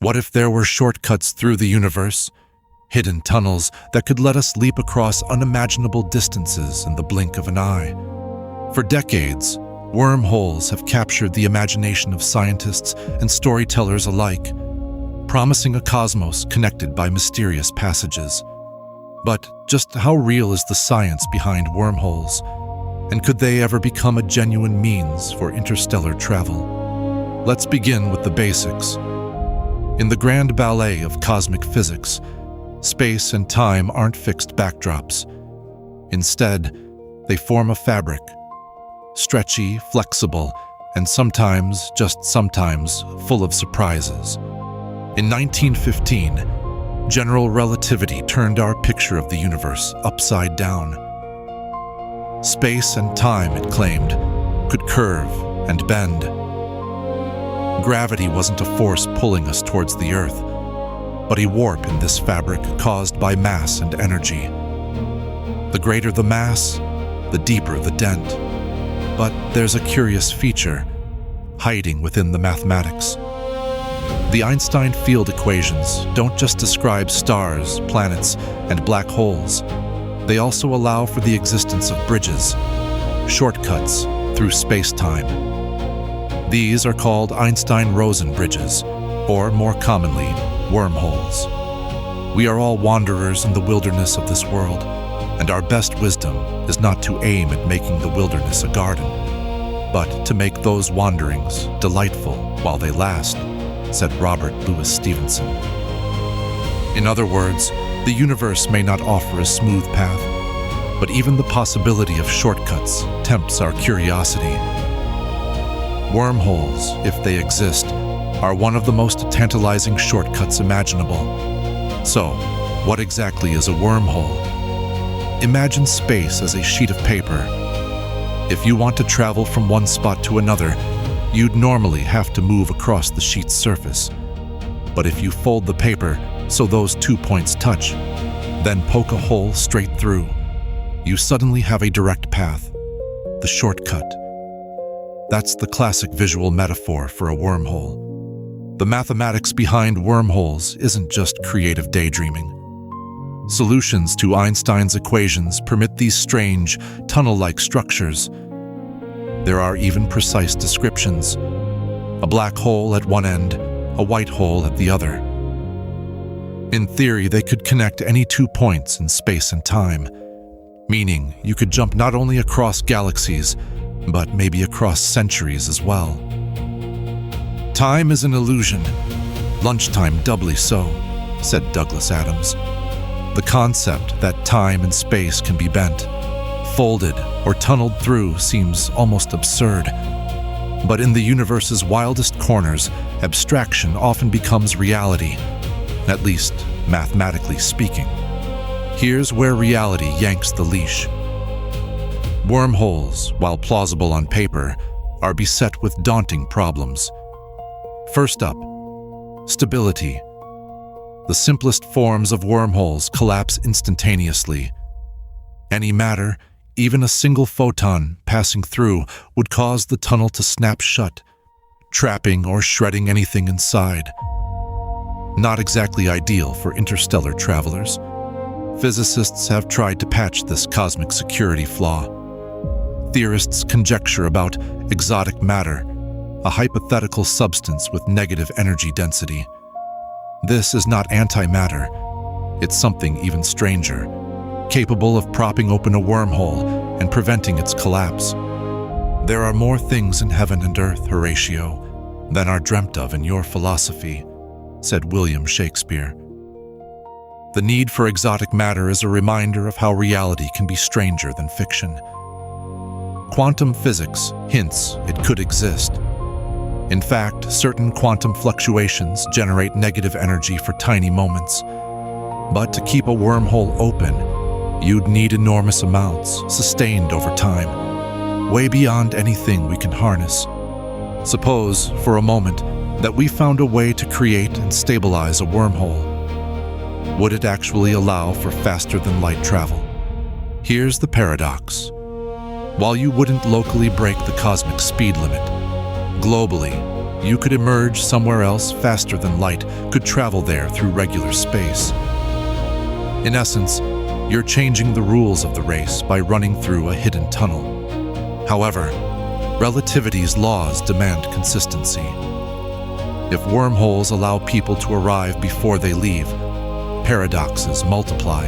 What if there were shortcuts through the universe? Hidden tunnels that could let us leap across unimaginable distances in the blink of an eye. For decades, wormholes have captured the imagination of scientists and storytellers alike, promising a cosmos connected by mysterious passages. But just how real is the science behind wormholes? And could they ever become a genuine means for interstellar travel? Let's begin with the basics. In the grand ballet of cosmic physics, space and time aren't fixed backdrops. Instead, they form a fabric, stretchy, flexible, and sometimes, just sometimes, full of surprises. In 1915, general relativity turned our picture of the universe upside down. Space and time, it claimed, could curve and bend. Gravity wasn't a force pulling us towards the Earth, but a warp in this fabric caused by mass and energy. The greater the mass, the deeper the dent. But there's a curious feature hiding within the mathematics. The Einstein field equations don't just describe stars, planets, and black holes. They also allow for the existence of bridges, shortcuts through space-time. These are called Einstein-Rosen bridges, or more commonly, wormholes. We are all wanderers in the wilderness of this world, and our best wisdom is not to aim at making the wilderness a garden, but to make those wanderings delightful while they last, said Robert Louis Stevenson. In other words, the universe may not offer a smooth path, but even the possibility of shortcuts tempts our curiosity. Wormholes, if they exist, are one of the most tantalizing shortcuts imaginable. So, what exactly is a wormhole? Imagine space as a sheet of paper. If you want to travel from one spot to another, you'd normally have to move across the sheet's surface. But if you fold the paper so those 2 points touch, then poke a hole straight through, you suddenly have a direct path, the shortcut. That's the classic visual metaphor for a wormhole. The mathematics behind wormholes isn't just creative daydreaming. Solutions to Einstein's equations permit these strange, tunnel-like structures. There are even precise descriptions. A black hole at one end, a white hole at the other. In theory, they could connect any 2 points in space and time, meaning you could jump not only across galaxies, but maybe across centuries as well. Time is an illusion, lunchtime doubly so, said Douglas Adams. The concept that time and space can be bent, folded, or tunneled through seems almost absurd. But in the universe's wildest corners, abstraction often becomes reality, at least mathematically speaking. Here's where reality yanks the leash. Wormholes, while plausible on paper, are beset with daunting problems. First up, stability. The simplest forms of wormholes collapse instantaneously. Any matter, even a single photon passing through, would cause the tunnel to snap shut, trapping or shredding anything inside. Not exactly ideal for interstellar travelers. Physicists have tried to patch this cosmic security flaw. Theorists conjecture about exotic matter, a hypothetical substance with negative energy density. This is not antimatter. It's something even stranger, capable of propping open a wormhole and preventing its collapse. There are more things in heaven and earth, Horatio, than are dreamt of in your philosophy, said William Shakespeare. The need for exotic matter is a reminder of how reality can be stranger than fiction. Quantum physics hints it could exist. In fact, certain quantum fluctuations generate negative energy for tiny moments. But to keep a wormhole open, you'd need enormous amounts, sustained over time, way beyond anything we can harness. Suppose, for a moment, that we found a way to create and stabilize a wormhole. Would it actually allow for faster-than-light travel? Here's the paradox. While you wouldn't locally break the cosmic speed limit, globally, you could emerge somewhere else faster than light could travel there through regular space. In essence, you're changing the rules of the race by running through a hidden tunnel. However, relativity's laws demand consistency. If wormholes allow people to arrive before they leave, paradoxes multiply.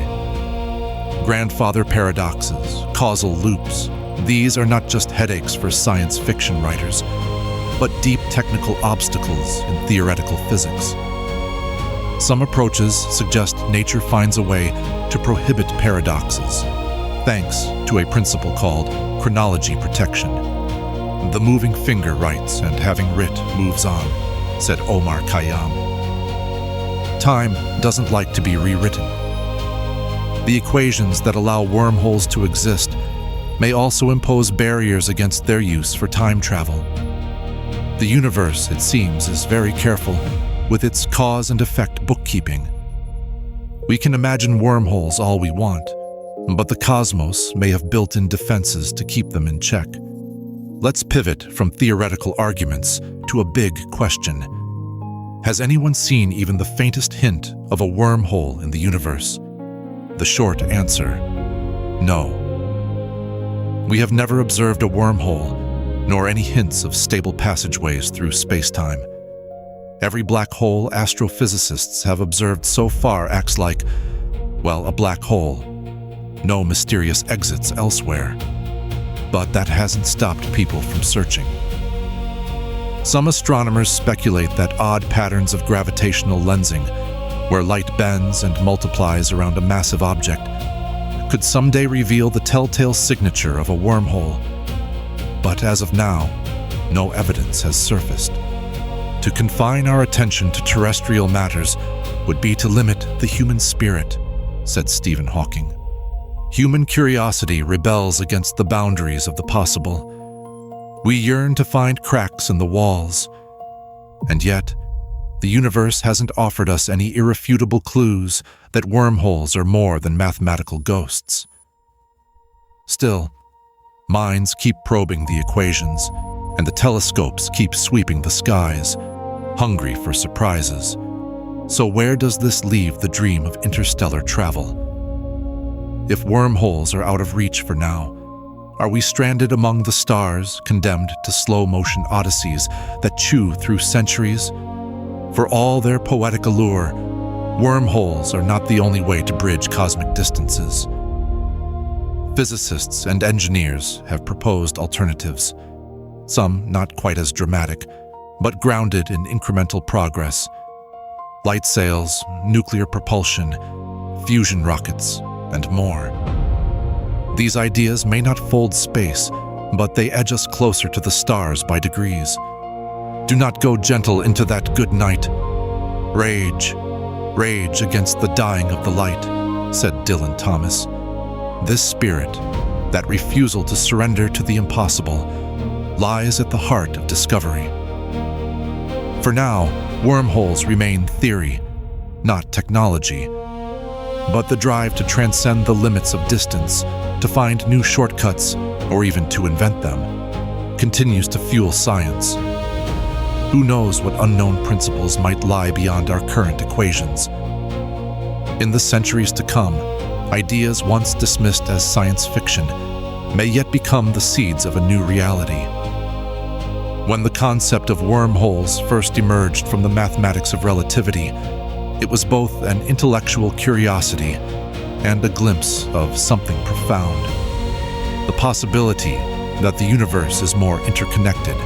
Grandfather paradoxes, causal loops, these are not just headaches for science fiction writers, but deep technical obstacles in theoretical physics. Some approaches suggest nature finds a way to prohibit paradoxes, thanks to a principle called chronology protection. The moving finger writes, and having writ moves on, said Omar Khayyam. Time doesn't like to be rewritten. The equations that allow wormholes to exist may also impose barriers against their use for time travel. The universe, it seems, is very careful with its cause and effect bookkeeping. We can imagine wormholes all we want, but the cosmos may have built-in defenses to keep them in check. Let's pivot from theoretical arguments to a big question. Has anyone seen even the faintest hint of a wormhole in the universe? The short answer: no. We have never observed a wormhole, nor any hints of stable passageways through space-time. Every black hole astrophysicists have observed so far acts like, well, a black hole. No mysterious exits elsewhere. But that hasn't stopped people from searching. Some astronomers speculate that odd patterns of gravitational lensing, where light bends and multiplies around a massive object, could someday reveal the telltale signature of a wormhole. But as of now, no evidence has surfaced. To confine our attention to terrestrial matters would be to limit the human spirit, said Stephen Hawking. Human curiosity rebels against the boundaries of the possible. We yearn to find cracks in the walls. And yet, the universe hasn't offered us any irrefutable clues that wormholes are more than mathematical ghosts. Still, minds keep probing the equations, and the telescopes keep sweeping the skies, hungry for surprises. So where does this leave the dream of interstellar travel? If wormholes are out of reach for now, are we stranded among the stars, condemned to slow-motion odysseys that chew through centuries? For all their poetic allure, wormholes are not the only way to bridge cosmic distances. Physicists and engineers have proposed alternatives, some not quite as dramatic, but grounded in incremental progress. Light sails, nuclear propulsion, fusion rockets, and more. These ideas may not fold space, but they edge us closer to the stars by degrees. Do not go gentle into that good night. Rage, rage against the dying of the light, said Dylan Thomas. This spirit, that refusal to surrender to the impossible, lies at the heart of discovery. For now, wormholes remain theory, not technology. But the drive to transcend the limits of distance, to find new shortcuts, or even to invent them, continues to fuel science. Who knows what unknown principles might lie beyond our current equations? In the centuries to come, ideas once dismissed as science fiction may yet become the seeds of a new reality. When the concept of wormholes first emerged from the mathematics of relativity, it was both an intellectual curiosity and a glimpse of something profound. The possibility that the universe is more interconnected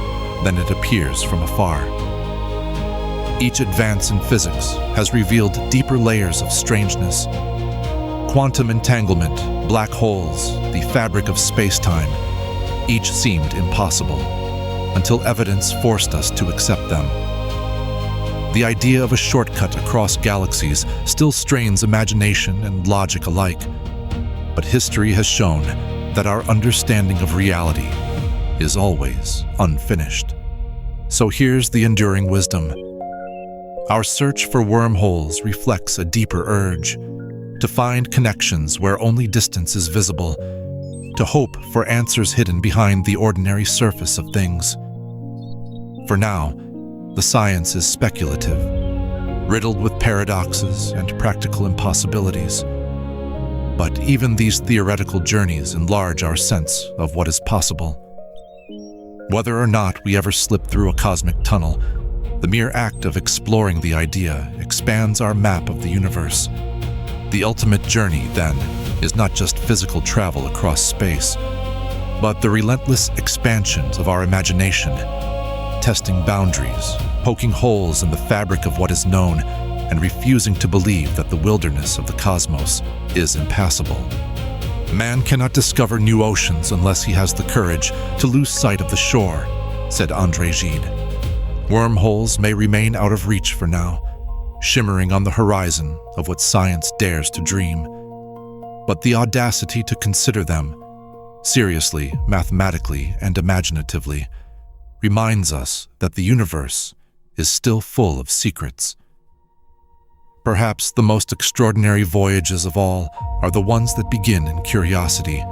than it appears from afar. Each advance in physics has revealed deeper layers of strangeness. Quantum entanglement, black holes, the fabric of spacetime, each seemed impossible, until evidence forced us to accept them. The idea of a shortcut across galaxies still strains imagination and logic alike, but history has shown that our understanding of reality is always unfinished. So here's the enduring wisdom. Our search for wormholes reflects a deeper urge to find connections where only distance is visible, to hope for answers hidden behind the ordinary surface of things. For now, The science is speculative, riddled with paradoxes and practical impossibilities. But even these theoretical journeys enlarge our sense of what is possible. Whether or not we ever slip through a cosmic tunnel, the mere act of exploring the idea expands our map of the universe. The ultimate journey, then, is not just physical travel across space, but the relentless expansions of our imagination, testing boundaries, poking holes in the fabric of what is known, and refusing to believe that the wilderness of the cosmos is impassable. Man cannot discover new oceans unless he has the courage to lose sight of the shore, said André Gide. Wormholes may remain out of reach for now, shimmering on the horizon of what science dares to dream. But the audacity to consider them, seriously, mathematically, and imaginatively, reminds us that the universe is still full of secrets. Perhaps the most extraordinary voyages of all are the ones that begin in curiosity,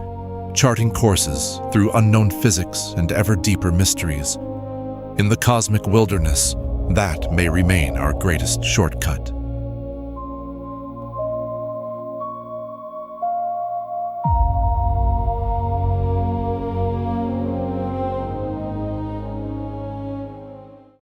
charting courses through unknown physics and ever deeper mysteries. In the cosmic wilderness, that may remain our greatest shortcut.